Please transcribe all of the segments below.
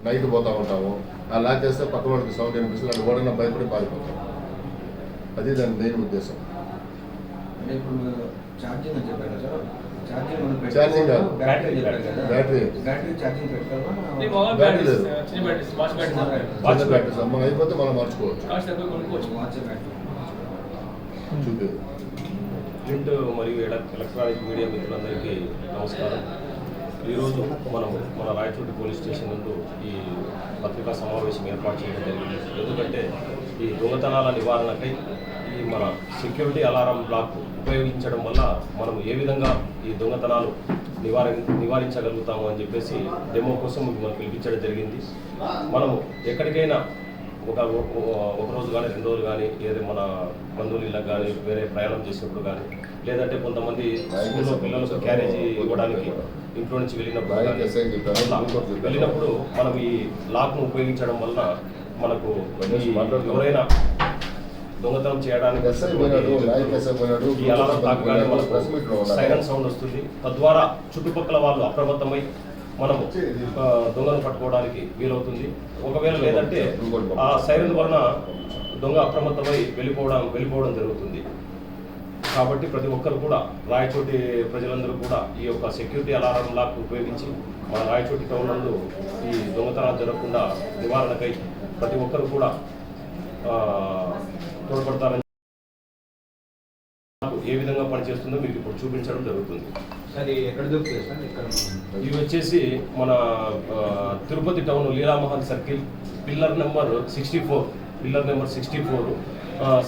Night పోతూ ఉంటాము. ఆ లాక్ చేస్తే పక్క వాడికి సౌండ్ అనిపిస్తుంది, అది ఓడైనా భయపడి పారిపోతాం. అది దాని మెయిన్ ఉద్దేశం. అంటే ఇప్పుడు ఛార్జింగ్ అని చెప్పారు కదా, ఛార్జింగ్ కాదు, బ్యాటరీ బ్యాటరీ ఛార్జింగ్ పెట్టాలా? బ్యాటరీ లేదు, వాచ్ బ్యాటరీస్ అమ్మ అయిపోతే మనం మార్చుకోవచ్చు. వాచ్ బ్యాటరీ చూపేది. ప్రింట్ మరియు ఎలక్ట్రానిక్ మీడియా మిత్రులందరికీ నమస్కారం. ఈరోజు మనము మన రాయచోటి పోలీస్ స్టేషన్ నందు ఈ పత్రికా సమావేశం ఏర్పాటు చేయడం జరిగింది. ఎందుకంటే ఈ దొంగతనాల నివారణకై ఈ మన సెక్యూరిటీ అలారం బ్లాక్ ఉపయోగించడం వల్ల మనం ఏ విధంగా ఈ దొంగతనాలు నివారించగలుగుతాము అని చెప్పేసి డెమో కోసం మనం పిలిపించడం జరిగింది. మనము ఎక్కడికైనా ఒక రోజు కానీ 2 రోజులు కానీ ఏదో మన బంధువుల ఇళ్ళకి కానీ వేరే ప్రయాణం చేసినప్పుడు కానీ, లేదంటే కొంతమంది స్కూల్లో పిల్లలకు క్యారేజీ ఇవ్వడానికి ఇంట్లో నుంచి వెళ్ళినప్పుడు మనం ఈ లాక్ను ఉపయోగించడం వల్ల మనకు ఎవరైనా దొంగతనం చేయడానికి ఈ అలారం తాకగానే మనకు సైరన్ సౌండ్ వస్తుంది. తద్వారా చుట్టుపక్కల వాళ్ళు అప్రమత్తమై మనము దొంగను పట్టుకోవడానికి వీలవుతుంది. ఒకవేళ లేదంటే ఆ సైరన్ వలన దొంగ అప్రమత్తమై వెళ్ళిపోవడం జరుగుతుంది. కాబట్టి ప్రతి ఒక్కరు కూడా, రాయచోటి ప్రజలందరూ కూడా ఈ యొక్క సెక్యూరిటీ అలారం లాక్ ఉపయోగించి మన రాయచోటి టౌన్ నందు ఈ దొంగతనాలు జరగకుండా నివారణకై ప్రతి ఒక్కరు కూడా తోడ్పడతారని ఏ విధంగా పనిచేస్తుందో మీకు ఇప్పుడు చూపించడం జరుగుతుంది. అది ఎక్కడ దొరుకుతుంది సార్? ఇక్కడ ఇవి వచ్చేసి మన Tirupati town Leela Mahal circle pillar number 64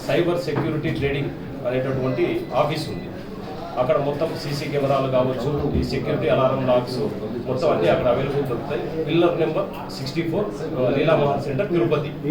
cyber security trading అనేటటువంటి ఆఫీస్ ఉంది. అక్కడ మొత్తం సీసీ కెమెరాలు కావచ్చు, ఈ సెక్యూరిటీ అలారం లాక్స్ మొత్తం అన్నీ అక్కడ అవైలబుల్ దొరుకుతాయి. Pillar number 64 Leela Mahal centre Tirupati.